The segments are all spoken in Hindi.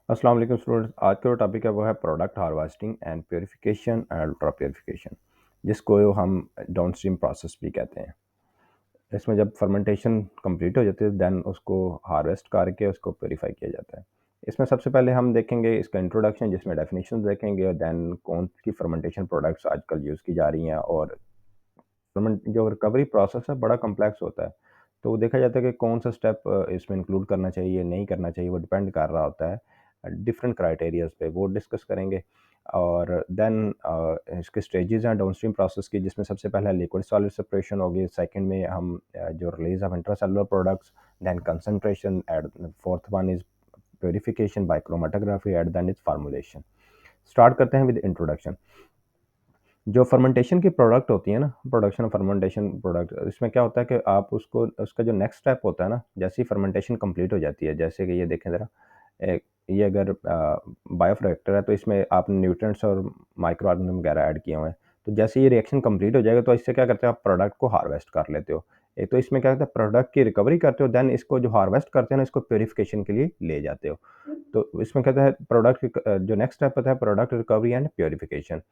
अस्सलाम वालेकुम स्टूडेंट्स। आज का जो टॉपिक है वो है product harvesting and purification and ultra purification, जिसको हम डाउनस्ट्रीम प्रोसेस भी कहते हैं। इसमें जब फर्मेंटेशन कंप्लीट हो जाती है देन उसको हार्वेस्ट करके उसको प्योरीफाई किया जाता है। इसमें सबसे पहले हम देखेंगे इसका इंट्रोडक्शन, जिसमें डेफिनेशन देखेंगे, और देन कौन सी फर्मेंटेशन प्रोडक्ट्स आजकल यूज़ की जा रही हैं। और फर्मेंट जो रिकवरी प्रोसेस है बड़ा कॉम्प्लेक्स होता है, तो वो देखा जाता है कि कौन सा स्टेप इसमें इंक्लूड करना चाहिए, नहीं करना चाहिए, वो डिपेंड कर रहा होता है डिफरेंट क्राइटेरियाज पे, वो डिस्कस करेंगे। और देन इसके स्टेजेस हैं डाउनस्ट्रीम प्रोसेस की, जिसमें सबसे पहला लिक्विड सॉलिड सेपरेशन होगी, सेकंड में हम जो release of intracellular products, then concentration at, fourth one is purification by chromatography at, then is formulation. Start करते हैं विद इंट्रोडक्शन। जो फर्मेंटेशन की प्रोडक्ट होती है ना, प्रोडक्शन ऑफ फर्मेंटेशन प्रोडक्ट, इसमें क्या होता है कि आप उसको, उसका जो नेक्स्ट स्टेप होता है ना, जैसे ही फर्मेंटेशन कंप्लीट हो जाती है, जैसे कि ये देखें ज़रा, ये अगर बायोरिएक्टर है तो इसमें आपने न्यूट्रिएंट्स और माइक्रो ऑर्गेनिज्म वगैरह ऐड किए हुए हैं। तो जैसे ये रिएक्शन कंप्लीट हो जाएगा तो इससे क्या करते हो, आप प्रोडक्ट को हार्वेस्ट कर लेते हो। एक तो इसमें क्या होता है, प्रोडक्ट की रिकवरी करते हो, देन इसको जो हार्वेस्ट करते हैं ना, इसको प्योरीफिकेशन के लिए ले जाते हो। तो इसमें कहता है प्रोडक्ट जो नेक्स्ट स्टेप होता है, प्रोडक्ट रिकवरी एंड प्योरीफिकेशन।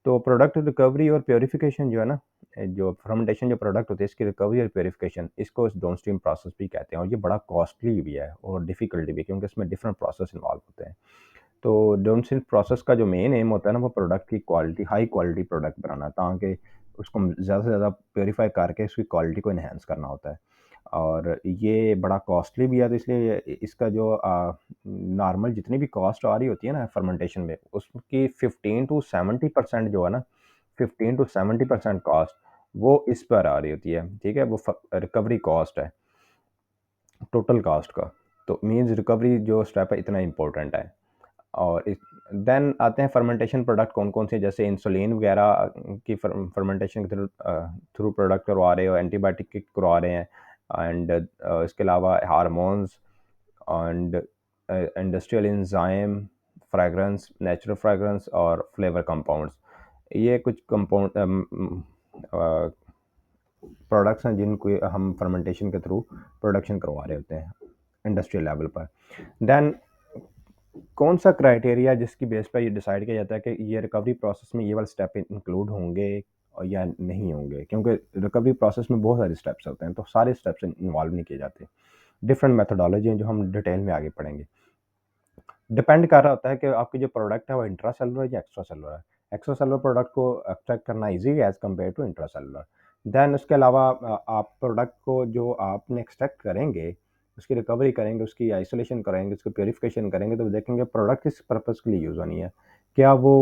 तो प्रोडक्ट रिकवरी और प्योरीफिकेशन जो है ना, जो फर्मेंटेशन जो प्रोडक्ट होते हैं, इसकी रिकवरी और प्योरीफिकेशन, इसको डाउनस्ट्रीम प्रोसेस भी कहते हैं। और ये बड़ा कॉस्टली भी है और डिफिकल्ट भी है, क्योंकि इसमें डिफरेंट प्रोसेस इन्वॉल्व होते हैं। तो डाउनस्ट्रीम प्रोसेस का जो मेन एम होता है ना, वो प्रोडक्ट की क्वालिटी, हाई क्वालिटी प्रोडक्ट बनाना, ताकि उसको ज़्यादा से ज़्यादा प्योरीफाई करके उसकी क्वालिटी को इन्हेंस करना होता है। और ये बड़ा कॉस्टली भी है, तो इसलिए इसका जो नॉर्मल जितनी भी कॉस्ट आ रही होती है ना फर्मेंटेशन में, उसकी 15 टू 70% जो है ना, 15 टू 70% कॉस्ट वो इस पर आ रही होती है। ठीक है, वो रिकवरी कॉस्ट है टोटल कॉस्ट का। तो मीन्स रिकवरी जो स्टेप है इतना इंपॉर्टेंट है। और देन आते हैं फर्मेंटेशन प्रोडक्ट कौन कौन से, जैसे इंसुलिन वगैरह की फर्मेंटेशन के थ्रू थ्रू प्रोडक्ट करवा रहे हो, एंटीबायोटिक की करवा रहे हैं, एंड इसके अलावा hormones and industrial enzyme, fragrance, natural fragrance और फ्लेवर कंपाउंड्स, ये कुछ कंपाउंड प्रोडक्ट्स हैं जिनको हम फर्मेंटेशन के थ्रू प्रोडक्शन करवा रहे होते हैं इंडस्ट्रियल लेवल पर। देन कौन सा क्राइटेरिया जिसकी बेस पर ये डिसाइड किया जाता है कि ये रिकवरी प्रोसेस में ये वाले स्टेप इंक्लूड होंगे और या नहीं होंगे, क्योंकि रिकवरी प्रोसेस में बहुत सारे स्टेप्स होते हैं, तो सारे स्टेप्स इन्वॉल्व नहीं किए जाते। डिफरेंट मेथोडोलॉजी हैं जो हम डिटेल में आगे पढ़ेंगे। डिपेंड कर रहा होता है कि आपकी जो प्रोडक्ट है वो इंट्रा सेलुलर या एक्स्ट्रा सेलुलर है। एक्स्ट्रा सेलुलर प्रोडक्ट को एक्सट्रैक्ट करना ईजी है as compare to intra cellular. Then उसके अलावा आप प्रोडक्ट को जो आपने एक्सट्रैक्ट करेंगे, उसकी रिकवरी करेंगे, उसकी आइसोलेशन करेंगे, उसकी प्योरीफिकेशन करेंगे, तो देखेंगे प्रोडक्ट किस पर्पज़ के लिए यूज़ होनी है। क्या वो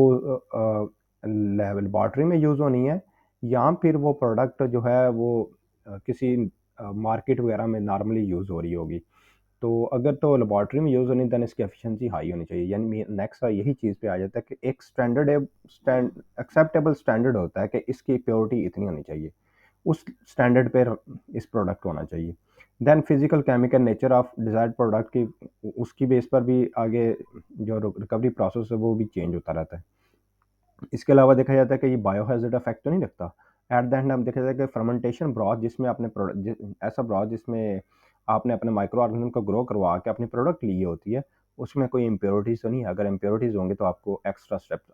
लेबॉर्ट्री में यूज़ होनी है, या फिर वो प्रोडक्ट जो है वो किसी मार्केट वगैरह में नॉर्मली यूज़ हो रही होगी। तो अगर तो लेबॉर्ट्री में यूज़ होनी, देन इसकी एफिशिएंसी हाई होनी चाहिए। यानी नेक्स्ट यही चीज़ पे आ जाता है कि एक एक्सेप्टेबल स्टैंडर्ड होता है कि इसकी प्योरिटी इतनी होनी चाहिए, उस स्टैंडर्ड पे इस प्रोडक्ट होना चाहिए। Then physical chemical nature of desired product की, उसकी बेस पर भी आगे जो रिकवरी प्रोसेस है वो भी चेंज होता रहता है। इसके अलावा देखा जाता है कि ये बायोहैज़र्ड इफेक्ट तो नहीं रखता। एट द एंड हम देखा जाता है कि फर्मेंटेशन ब्रॉथ जिसमें आपने ऐसा ब्रॉथ जिसमें आपने अपने माइक्रो ऑर्गेनिज्म को ग्रो करवा के अपनी प्रोडक्ट ली होती है, उसमें कोई इम्प्योरिटीज़ तो नहीं है। अगर इम्प्योरिटीज़ होंगे तो आपको एक्स्ट्रा स्टेप्स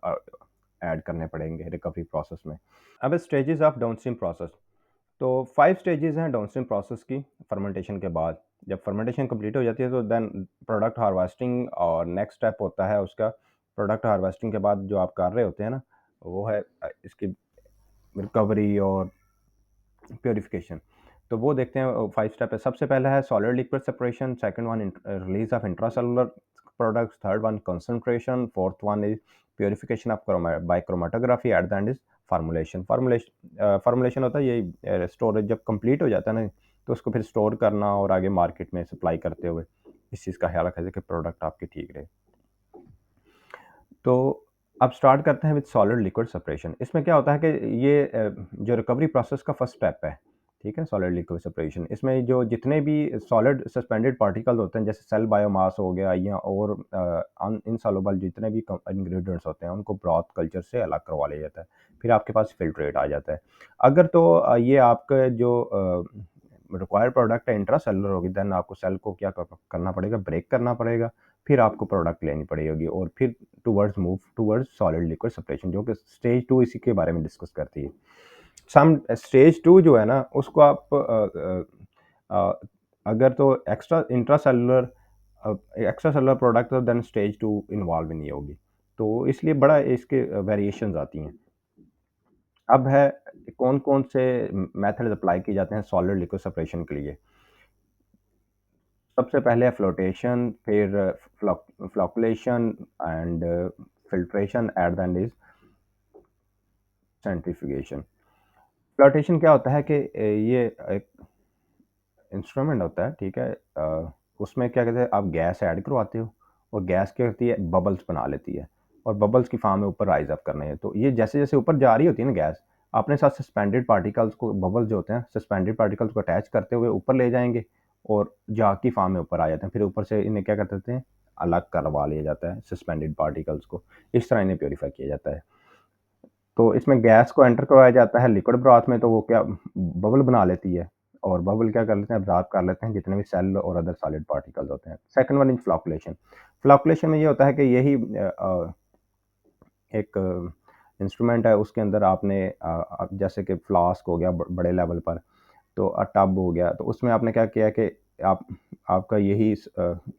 ऐड करने पड़ेंगे रिकवरी प्रोसेस में। अब स्टेजेस ऑफ डाउनस्ट्रीम प्रोसेस, तो 5 स्टेजेस हैं डाउनस्ट्रीम प्रोसेस की फर्मेंटेशन के बाद। जब फर्मेंटेशन कंप्लीट हो जाती है तो देन प्रोडक्ट हार्वेस्टिंग, और नेक्स्ट स्टेप होता है उसका प्रोडक्ट हार्वेस्टिंग के बाद जो आप कर रहे होते हैं ना, वो है इसकी रिकवरी और प्योरीफिकेशन। तो वो देखते हैं 5 स्टेप है। सबसे पहला है solid liquid separation, second one release of intracellular products, third one concentration, fourth one is purification of by chromatography, at the end is formulation. Formulation होता है ये स्टोरेज जब कंप्लीट हो जाता है ना, तो उसको फिर स्टोर करना और आगे मार्केट में सप्लाई करते हुए इस चीज़ का ख्याल रखा जाए कि प्रोडक्ट आपकी ठीक रहे। तो अब स्टार्ट करते हैं विद सॉलिड लिक्विड सेपरेशन। इसमें क्या होता है कि ये जो रिकवरी प्रोसेस का फर्स्ट स्टेप है, ठीक है, सॉलिड लिक्विड सेपरेशन। इसमें जो जितने भी सॉलिड सस्पेंडेड पार्टिकल्स होते हैं, जैसे सेल बायोमास हो गया या और इनसॉल्युबल जितने भी इंग्रेडिएंट्स होते हैं, उनको ब्रॉथ कल्चर से अलग करवा लिया जाता है। फिर आपके पास फिल्ट्रेट आ जाता है। अगर तो ये आपका जो रिक्वायर्ड प्रोडक्ट है इंट्रा सेलुलर होगी, देन आपको सेल को क्या करना पड़ेगा, ब्रेक करना पड़ेगा। फिर आपको प्रोडक्ट लेनी पड़ेगी और फिर towards move towards solid liquid separation, जो कि स्टेज 2 इसी के बारे में डिस्कस करती है। स्टेज 2 जो है ना उसको आप अ, अगर तो एक्स्ट्रा सेलुलर प्रोडक्ट तो देन स्टेज 2 इन्वॉल्व नहीं होगी। तो इसलिए बड़ा इसके वेरिएशंस आती हैं। अब है कौन-कौन से मेथड्स अप्लाई किए जाते हैं सॉलिड लिक्विड सेपरेशन के लिए। सबसे पहले है फ्लोटेशन, फिर flocculation and filtration, eight the end is centrifugation. Flotation क्या होता है कि ये एक इंस्ट्रूमेंट होता है, ठीक है। उसमें क्या कहते हैं, आप गैस ऐड करवाते हो और गैस क्या करती है, बबल्स बना लेती है और बबल्स की फॉर्म में ऊपर राइज अप करने हैं। तो ये जैसे जैसे ऊपर जा रही होती है ना गैस, अपने साथ सस्पेंडेड पार्टिकल्स को, बबल्स जो होते हैं सस्पेंडेड पार्टिकल्स को अटैच करते हुए ऊपर ले जाएंगे और जाग की फॉर्म में ऊपर आ जाते हैं। फिर ऊपर से इन्हें क्या कर देते हैं, अलग करवा लिया जाता है सस्पेंडेड पार्टिकल्स को। इस तरह इन्हें प्योरीफाई किया जाता है। तो इसमें गैस को एंटर करवाया जाता है लिक्विड ब्रॉथ में, तो वो क्या बबल बना लेती है और बबल क्या कर लेते हैं, अब्जॉर्ब कर लेते हैं जितने भी सेल और अदर सॉलिड पार्टिकल्स होते हैं। Second one is flocculation. Flocculation में ये होता है कि यही एक इंस्ट्रूमेंट है, उसके अंदर आपने जैसे कि फ्लास्क हो गया बड़े लेवल पर, तो टब हो गया, तो उसमें आपने क्या किया कि आप आपका यही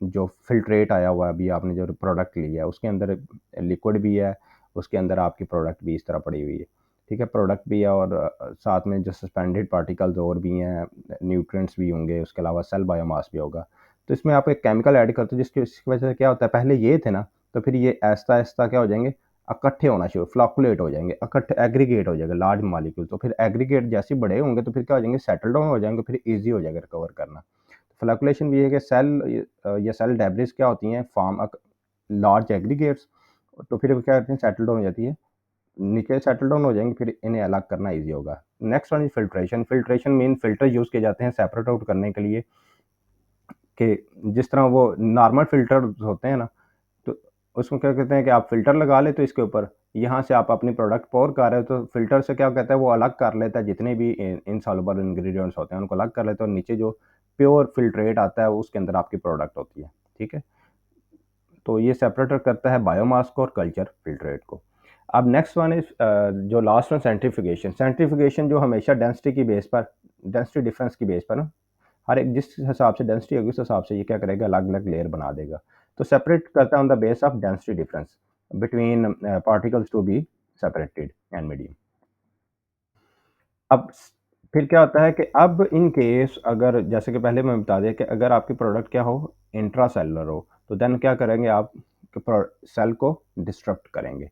जो फ़िल्ट्रेट आया हुआ है, अभी आपने जो प्रोडक्ट लिया है उसके अंदर लिक्विड भी है, उसके अंदर आपकी प्रोडक्ट भी इस तरह पड़ी हुई है, ठीक है। प्रोडक्ट भी है और साथ में जो सस्पेंडेड पार्टिकल्स और भी हैं, न्यूट्रिएंट्स भी होंगे, उसके अलावा सेल बायोमास भी होगा। तो इसमें आप एक केमिकल ऐड करते हो जिसकी वजह से क्या होता है, पहले ये थे ना, तो फिर ये आहिस्ता-आहिस्ता क्या हो जाएँगे, इकट्ठे होना शुरू, फ्लॉकुलेट हो जाएँगे, इकट्ठे एग्रीगेट हो जाएगा लार्ज मॉलिक्यूल। तो फिर एग्रीगेट जैसे ही बड़े होंगे तो फिर क्या हो जाएँगे, सेटल डाउन हो जाएँगे, फिर ईज़ी हो जाएगा रिकवर करना। फ्लक्चुएशन भी है कि या सेल डेब्रिस क्या होती हैं, फॉर्म लार्ज एग्रीगेट्स, तो फिर वो क्या करते हैं, सेटल डाउन हो जाती है, नीचे सेटल डाउन हो जाएंगे, फिर इन्हें अलग करना इजी होगा। Next one is filtration. Filtration mean filter use किए जाते हैं सेपरेट आउट करने के लिए, कि जिस तरह वो नॉर्मल फिल्टर होते हैं ना, तो उसमें क्या कहते हैं कि आप फ़िल्टर लगा लेते हो इसके ऊपर, यहाँ से आप अपनी प्रोडक्ट पोर कर रहे हो, तो फ़िल्टर से क्या कहता है, वो अलग कर लेता है जितने भी इनसॉल्युबल इंग्रेडिएंट्स होते हैं उनको अलग कर लेता है और नीचे जो प्योर फ़िल्ट्रेट आता है उसके अंदर आपकी प्रोडक्ट होती है, ठीक है। तो ये सेपरेटर करता है बायोमास को और कल्चर फ़िल्ट्रेट को। अब नेक्स्ट वन इज़ जो लास्ट वन, सेंट्रीफ्यूगेशन। सेंट्रीफ्यूगेशन जो हमेशा डेंसिटी की बेस पर, डेंसिटी डिफरेंस की बेस पर ना, हर एक जिस हिसाब से डेंसिटी होगी उस हिसाब से ये क्या करेगा, अलग-अलग लेयर बना देगा। तो सेपरेट करता है on the base of density difference between particles to be separated and medium. अब फिर क्या होता है कि अब इन केस अगर जैसे कि पहले मैं बता दिया कि अगर आपकी प्रोडक्ट क्या हो, इंट्रासेलुलर हो, तो देन क्या करेंगे आप, सेल को डिस्ट्रक्ट करेंगे।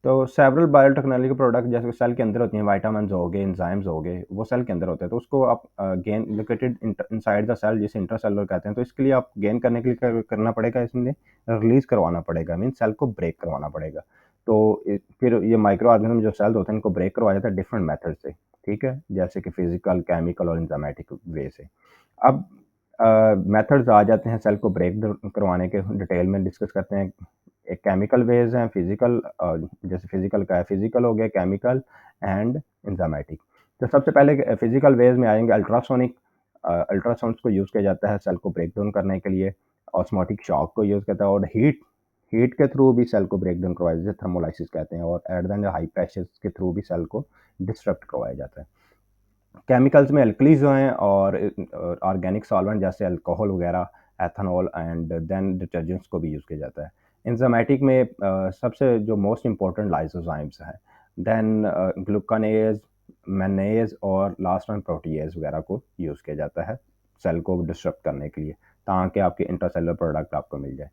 तो सेवरल बायोटेक्नोलॉजी के प्रोडक्ट जैसे सेल के अंदर होती हैं, विटामिन्स हो गए, एंजाइम्स हो गए, वो सेल के अंदर होते हैं, तो उसको आप gain located inside the cell, जिसे इंट्रासेलुलर कहते हैं। तो इसके लिए आप गेन करने के लिए क्या करना पड़ेगा, इसमें रिलीज करवाना पड़ेगा, मीन सेल को ब्रेक करवाना पड़ेगा। तो फिर ये माइक्रो ऑर्गेनिज्म जो सेल्स होते हैं इनको ब्रेक करवाया जाता है डिफरेंट मेथड से, ठीक है, जैसे कि फिजिकल, केमिकल और एंजाइमेटिक वे से। अब मेथड्स आ जाते हैं सेल को ब्रेक करवाने के, डिटेल में डिस्कस करते हैं। एक केमिकल वेज हैं, फिजिकल, जैसे फिजिकल का है, फिजिकल हो गया, केमिकल एंड एंजाइमेटिक। तो सबसे पहले फिजिकल वेज में आएंगे अल्ट्रासोनिक। अल्ट्रासाउंड को यूज़ किया जाता है सेल को ब्रेक डाउन करने के लिए। ऑस्मोटिक शॉक को यूज़ करता है और हीट हीट के थ्रू भी सेल को ब्रेक डाउन करवाया जाता है, थर्मोलाइसिस कहते हैं, और eight the and high pressure के थ्रू भी सेल को डिस्ट्रक्ट करवाया जाता है। केमिकल्स में एल्कलीज जो हैं और ऑर्गेनिक सॉल्वेंट जैसे अल्कोहल वगैरह, एथेनॉल एंड देन डिटर्जेंट्स को भी यूज़ किया जाता है। एंजाइमेटिक में सबसे जो मोस्ट इम्पोर्टेंट लाइसोजाइम्स हैं, देन ग्लूकानेज, मैनेज और लास्ट वन प्रोटीएज वगैरह को यूज़ किया जाता है सेल को डिस्टर्ब करने के लिए, ताकि आपके इंट्रासेलुलर प्रोडक्ट आपको मिल जाए।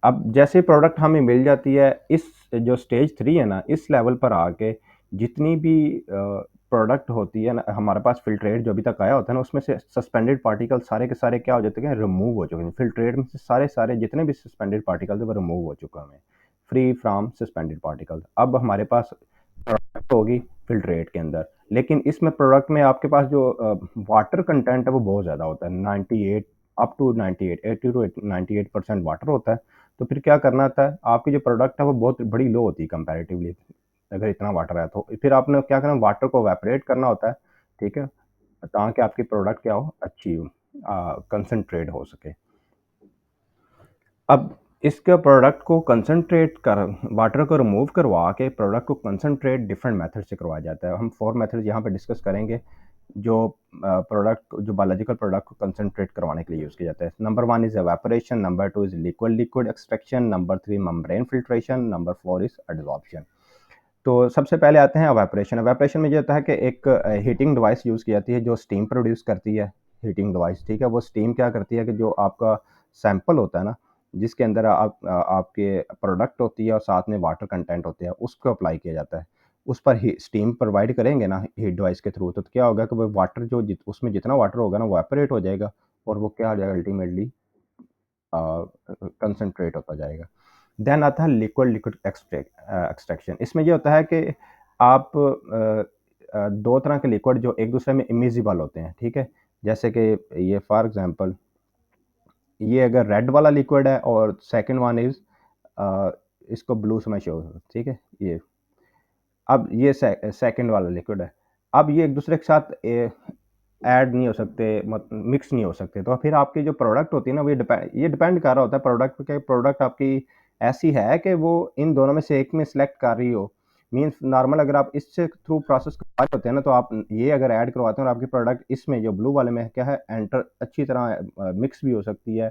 अब जैसे प्रोडक्ट हमें मिल जाती है, इस जो स्टेज 3 है ना, इस लेवल पर आके जितनी भी प्रोडक्ट होती है ना, हमारे पास फ़िल्ट्रेट जो अभी तक आया होता है ना, उसमें से सस्पेंडेड पार्टिकल सारे के सारे क्या हो जाते हैं, रिमूव हो चुके हैं। फ़िल्ट्रेट में से सारे जितने भी सस्पेंडेड पार्टिकल्स हैं वो रिमूव हो चुका है, फ्री फ्रॉम सस्पेंडेड पार्टिकल्स। अब हमारे पास प्रोडक्ट होगी फ़िल्ट्रेट के अंदर, लेकिन इसमें प्रोडक्ट में आपके पास जो वाटर कंटेंट है वो बहुत ज़्यादा होता है, 98 अप टू 98, 80 टू 98% वाटर होता है। तो फिर क्या करना होता है, आपकी जो प्रोडक्ट है वो बहुत बड़ी लो होती है कंपैरेटिवली, अगर इतना वाटर है तो फिर आपने क्या करना, वाटर को इवेपोरेट करना होता है, ठीक है, ताकि आपकी प्रोडक्ट क्या हो, अच्छी कंसंट्रेट हो सके। अब इसके प्रोडक्ट को कंसंट्रेट कर वाटर को रिमूव करवा के प्रोडक्ट को कंसंट्रेट डिफरेंट मेथड से करवाया जाता है। हम 4 मेथड यहाँ पे डिस्कस करेंगे जो प्रोडक्ट जो बायोलॉजिकल प्रोडक्ट को कंसंट्रेट करवाने के लिए यूज़ किया जाता है। Number 1 is evaporation, number 2 is liquid extraction, number 3 membrane filtration, number 4 is adsorption. तो सबसे पहले आते हैं एवापोरेशन। एवापोरेशन में ये होता है कि एक हीटिंग डिवाइस यूज़ की जाती है जो स्टीम प्रोड्यूस करती है। हीटिंग डिवाइस, ठीक है, वो स्टीम क्या करती है कि जो आपका सैंपल होता है ना, जिसके अंदर आपके प्रोडक्ट होती है और साथ में वाटर कंटेंट होते हैं, उसको अप्लाई किया जाता है। उस पर ही स्टीम प्रोवाइड करेंगे ना हीट डिवाइस के थ्रू, तो क्या होगा कि वो वाटर जो उसमें जितना वाटर होगा ना वो एवापोरेट हो जाएगा और वो क्या हो जाएगा अल्टीमेटली कंसंट्रेट होता जाएगा। देन आता है लिक्विड एक्सट्रैक्शन। इसमें ये होता है कि आप 2 तरह के लिक्विड जो एक दूसरे में इमिजिबल होते हैं, ठीक है? जैसे कि ये फॉर एग्ज़ाम्पल ये अगर रेड वाला लिक्विड है और सेकंड वन इज़ इसको ब्लू से मैं शो, ठीक है? ये अब ये सेकंड वाला लिक्विड है। अब ये एक दूसरे के साथ ऐड नहीं हो सकते, मिक्स नहीं हो सकते, तो फिर आपकी जो प्रोडक्ट होती है ना वो ये डिपेंड कर रहा होता है प्रोडक्ट पे कि प्रोडक्ट आपकी ऐसी है कि वो इन दोनों में से एक में सेलेक्ट कर रही हो। मींस नॉर्मल अगर आप इससे थ्रू प्रोसेस करवा रहे होते हैं ना, तो आप ये अगर ऐड करवाते हैं और आपकी प्रोडक्ट इसमें जो ब्लू वाले में क्या है एंटर अच्छी तरह मिक्स भी हो सकती है,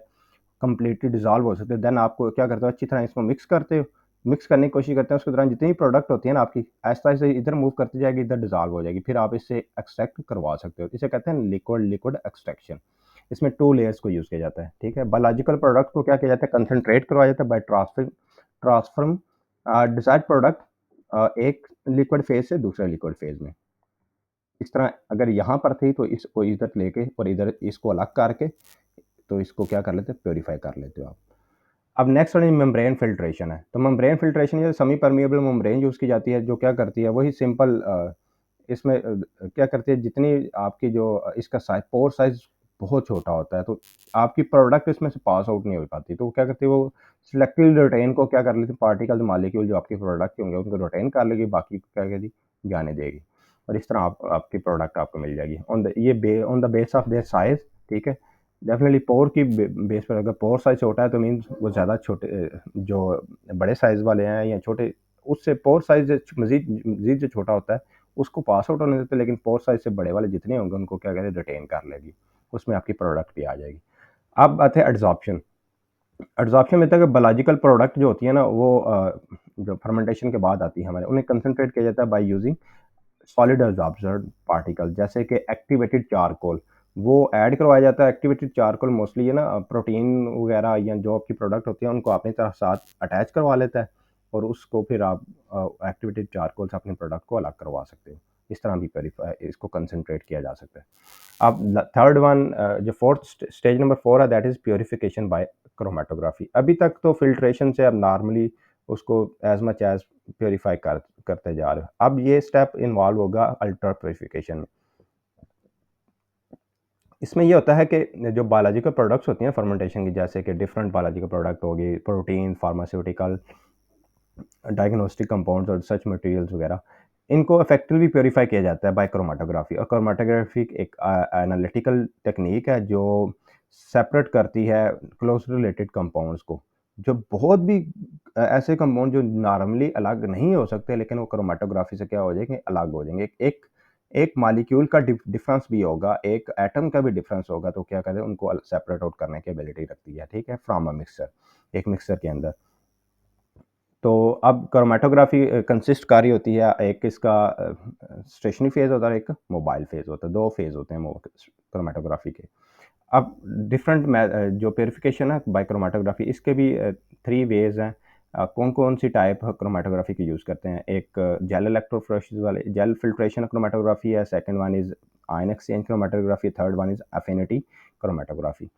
कंप्लीटली डिज़ॉल्व हो सकते हैं। देन आपको क्या करते हो अच्छी तरह इसको मिक्स करते हो, मिक्स करने की कोशिश करते हैं, उसके दौरान जितनी भी प्रोडक्ट होती है ना आपकी, आहिस्ता-आहिस्ता इधर मूव करती जाएगी, इधर डिज़ॉल्व हो जाएगी, फिर आप इससे एक्सट्रैक्ट करवा सकते हो। इसे कहते हैं लिक्विड एक्सट्रैक्शन। इसमें 2 लेयर्स को यूज़ किया जाता है, ठीक है? बायोलॉजिकल प्रोडक्ट को क्या किया जाता है कंसंट्रेट करवाया जाता है बाय ट्रांसफर्म डिज़ायर्ड प्रोडक्ट एक लिक्विड फेज़ से दूसरे लिक्विड फेज़ में। इस तरह अगर यहाँ पर थी तो इसको इधर लेके और इधर इसको अलग करके तो इसको क्या कर लेते हैं प्यूरीफाई कर लेते हो आप। अब नेक्स्ट वाली मेम्ब्रेन फिल्ट्रेशन है। तो मेम्ब्रेन फिल्ट्रेशन ये सेमी परमिएबल मेम्ब्रेन यूज़ की जाती है, जो क्या करती है वही सिंपल इसमें क्या करती है जितनी आपकी जो इसका साइज़ पोर साइज़ बहुत छोटा होता है, तो आपकी प्रोडक्ट इसमें से पास आउट नहीं हो पाती। तो वो क्या करती है वो सिलेक्टिव रिटेन को क्या कर लेती है पार्टिकल मॉलिक्यूल जो आपके प्रोडक्ट के होंगे उनको रिटेन कर लेगी, बाकी को क्या करेगी जाने देगी। और इस तरह आपकी प्रोडक्ट आपको मिल जाएगी on the base of their size, ठीक है? डेफ़िनेटली पोर की बेस पर अगर पोर साइज़ छोटा है तो मीन्स वो ज़्यादा छोटे जो बड़े साइज़ वाले हैं या छोटे उससे पोर साइज़ मज़ीद मज़ीद जो छोटा होता है उसको पास आउट होने देते हैं, लेकिन पोर साइज़ से बड़े वाले जितने होंगे उनको क्या करें रिटेन कर लेगी। उसमें आपकी प्रोडक्ट भी आ जाएगी। अब आते हैं एडसॉर्प्शन। एडसॉर्प्शन में होता है कि बायोलॉजिकल प्रोडक्ट जो होती है ना वो जो फर्मेंटेशन के बाद आती है हमारे, उन्हें कंसंट्रेट किया जाता है by using solid adsorption particle जैसे कि एक्टिवेटेड चारकोल। वो ऐड करवाया जाता है। एक्टिवेटेड चारकोल मोस्टली ये ना प्रोटीन वगैरह या जो आपकी प्रोडक्ट होती है उनको अपनी तरह साथ अटैच करवा लेता है और उसको फिर आप एक्टिवेटेड चारकोल से अपने प्रोडक्ट को अलग करवा सकते हो। इस तरह भी प्योरीफाई इसको कंसंट्रेट किया जा सकता है। अब थर्ड वन जो फोर्थ स्टेज नंबर 4 है that is purification by chromatography. अभी तक तो फिल्ट्रेशन से अब नॉर्मली उसको एज़ मच एज़ प्योरीफाई करते जा रहे हो। अब ये स्टेप इन्वॉल्व होगा अल्ट्रा प्योरीफिकेशन में। इसमें ये होता है कि जो बायोलॉजिकल प्रोडक्ट्स होती हैं फर्मेंटेशन की, जैसे कि डिफरेंट बायोलॉजिकल प्रोडक्ट होगी, प्रोटीन, फार्मास्यूटिकल, डायग्नोस्टिक कंपाउंड्स और रिसर्च मटेरियल्स वगैरह, इनको इफेक्टिवली प्योरीफाई किया जाता है बाय क्रोमेटोग्राफी। और क्रोमेटोग्राफी एक एनालिटिकल टेक्निक है जो सेपरेट करती है क्लोज रिलेटेड कंपाउंड्स को, जो बहुत भी ऐसे कंपाउंड जो नॉर्मली अलग नहीं हो सकते, लेकिन वो क्रोमेटोग्राफी से क्या हो जाएंगे अलग हो जाएंगे। एक एक मॉलिक्यूल का डिफरेंस भी होगा, एक एटम का भी डिफरेंस होगा, तो क्या करें उनको सेपरेट आउट करने की एबिलिटी रखती है, ठीक है, फ्रॉम अ मिक्सर, एक मिक्सर के अंदर। तो अब क्रोमेटोग्राफी कंसिस्ट कर रही होती है, एक इसका स्टेशनरी फेज़ होता है, एक मोबाइल फेज़ होता है, 2 फेज़ होते हैं क्रोमेटोग्राफी के। अब डिफरेंट जो प्यूरिफिकेशन है बाय क्रोमेटोग्राफी इसके भी 3 वेज़ हैं। कौन-कौन सी टाइप क्रोमेटोग्राफी की यूज़ करते हैं? एक जेल इलेक्ट्रोफोरेसिस वाले जेल फिल्ट्रेशन क्रोमेटोग्राफी है, second one is ion exchange chromatography, third one is affinity chromatography.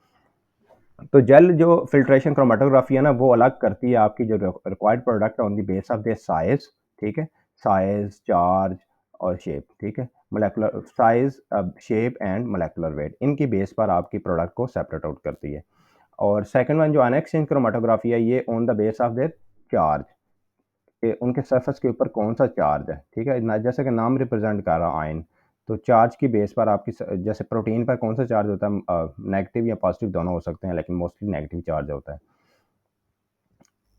तो जेल जो फ़िल्ट्रेशन क्रोमेटोग्राफ़ी है ना, वो अलग करती है आपकी जो required product on the base of their size, ठीक है? साइज़, चार्ज और शेप, ठीक है? Molecular size, shape and molecular weight, इनकी बेस पर आपकी प्रोडक्ट को सेपरेट आउट करती है। और सेकंड वन जो अनएक्सचेंज क्रोमेटोग्राफ़ी है, ये on the base of their charge, कि उनके सरफेस के ऊपर कौन-सा चार्ज है, ठीक है? ना जैसे कि नाम रिप्रेज़ेंट कर रहा है आयन, तो चार्ज की बेस पर आपकी जैसे प्रोटीन पर कौन-सा चार्ज होता है, नेगेटिव या पॉज़िटिव दोनों हो सकते हैं, लेकिन मोस्टली नेगेटिव चार्ज होता है।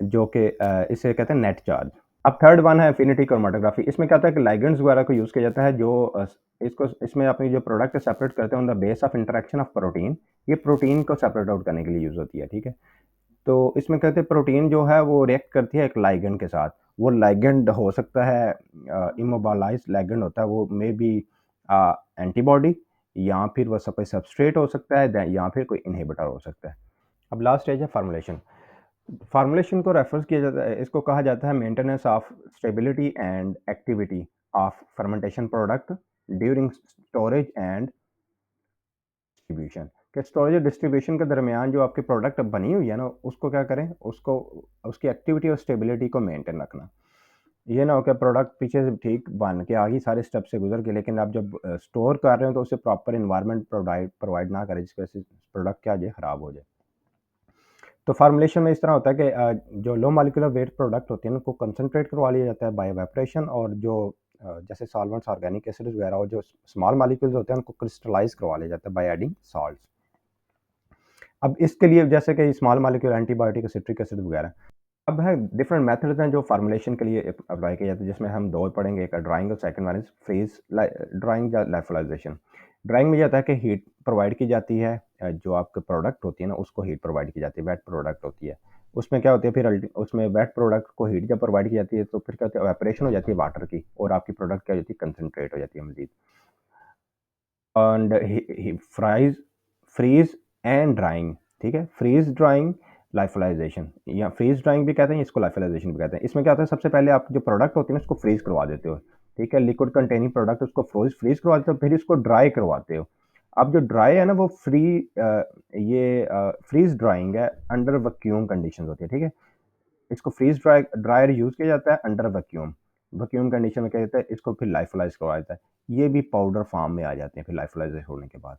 जो कि इसे कहते हैं नेट चार्ज। अब थर्ड वन है एफिनिटी क्रोमेटोग्राफी। इसमें क्या होता है कि लिगेंड्स वगैरह को यूज़ किया जाता है जो इसको इसमें अपनी जो प्रोडक्ट सेपरेट करते हैं on the base of interaction of protein. ये प्रोटीन को सेपरेट आउट करने के लिए यूज़ होती है, ठीक है। तो इसमें कहते हैं प्रोटीन जो है वो रिएक्ट करती है एक लिगेंड के साथ। वो लिगेंड हो सकता है इमोबालाइज्ड लिगेंड होता है, वो मे बी एंटीबॉडी, या फिर वो कोई सबस्ट्रेट हो सकता है, या फिर कोई इनहिबिटर हो सकता है। अब लास्ट स्टेज है फार्मूलेशन। फार्मूलेशन को रेफर किया जाता है, इसको कहा जाता है maintenance of stability and activity of fermentation product during storage and distribution. कि स्टोरेज और डिस्ट्रीब्यूशन के दरमियान जो आपकी प्रोडक्ट बनी हुई है ना, उसको क्या करें, उसको उसकी एक्टिविटी और स्टेबिलिटी को मेंटेन रखना। ये ना हो कि प्रोडक्ट पीछे से ठीक बन के आ गई, सारे स्टेप से गुजर के, लेकिन आप जब स्टोर कर रहे हो तो उसे प्रॉपर इन्वायरमेंट प्रोवाइड ना करें जिसकी वजह से प्रोडक्ट क्या हो जाए, ख़राब हो जाए। तो फार्मूलेशन में इस तरह होता है कि जो लो मॉलिक्यूलर वेट प्रोडक्ट होते हैं उनको कंसनट्रेट करवा लिया जाता है बाय इवेपोरेशन, और जो जैसे सॉल्वेंट्स, ऑर्गेनिक एसिड्स वगैरह और जो स्मॉल मॉलिक्यूल्स होते हैं उनको क्रिस्टलाइज करवा लिया जाता है बाय एडिंग सॉल्ट। अब इसके लिए जैसे कि small molecule antibiotic, citric acid वगैरह। अब है डिफरेंट मेथड्स हैं जो फार्मूलेशन के लिए अप्लाई किए जाते हैं, जिसमें हम दो पढ़ेंगे, एक ड्राइंग और second one is freeze drying या लाइफलाइजेशन। ड्राइंग में ये आता है कि हीट प्रोवाइड की जाती है, जो आपके प्रोडक्ट होती है ना उसको हीट प्रोवाइड की जाती है, वेट प्रोडक्ट होती है। उसमें क्या होती है फिर उसमें वेट प्रोडक्ट को हीट जब प्रोवाइड की जाती है तो फिर क्या होती है, एवेपोरेशन हो जाती है वाटर की, और आपकी प्रोडक्ट क्या होती है, कंसनट्रेट हो जाती है मजीद। And fries freeze and drying, ठीक है। फ्रीज ड्राइंग, लाइफलाइजेशन, या फ्रीज ड्राइंग भी कहते हैं, इसको लाइफलाइजेशन भी कहते हैं। इसमें क्या होता है, सबसे पहले आप जो प्रोडक्ट होती है ना उसको फ्रीज करवा देते हो, ठीक है। लिक्विड कंटेनिंग प्रोडक्ट उसको फ्रीज करवा देते हो, फिर इसको ड्राई करवाते हो। अब जो ड्राई है ना वो ये फ्रीज ड्राइंग है, अंडर वैक्यूम कंडीशन होती है, ठीक है। इसको फ्रीज ड्रायर यूज किया जाता है अंडर वैक्यूम। वैक्यूम कंडीशन में क्या कहते हैं, इसको फिर लाइफलाइज करवा देता है। ये भी पाउडर फॉर्म में आ जाते हैं फिर लाइफलाइज होने के बाद।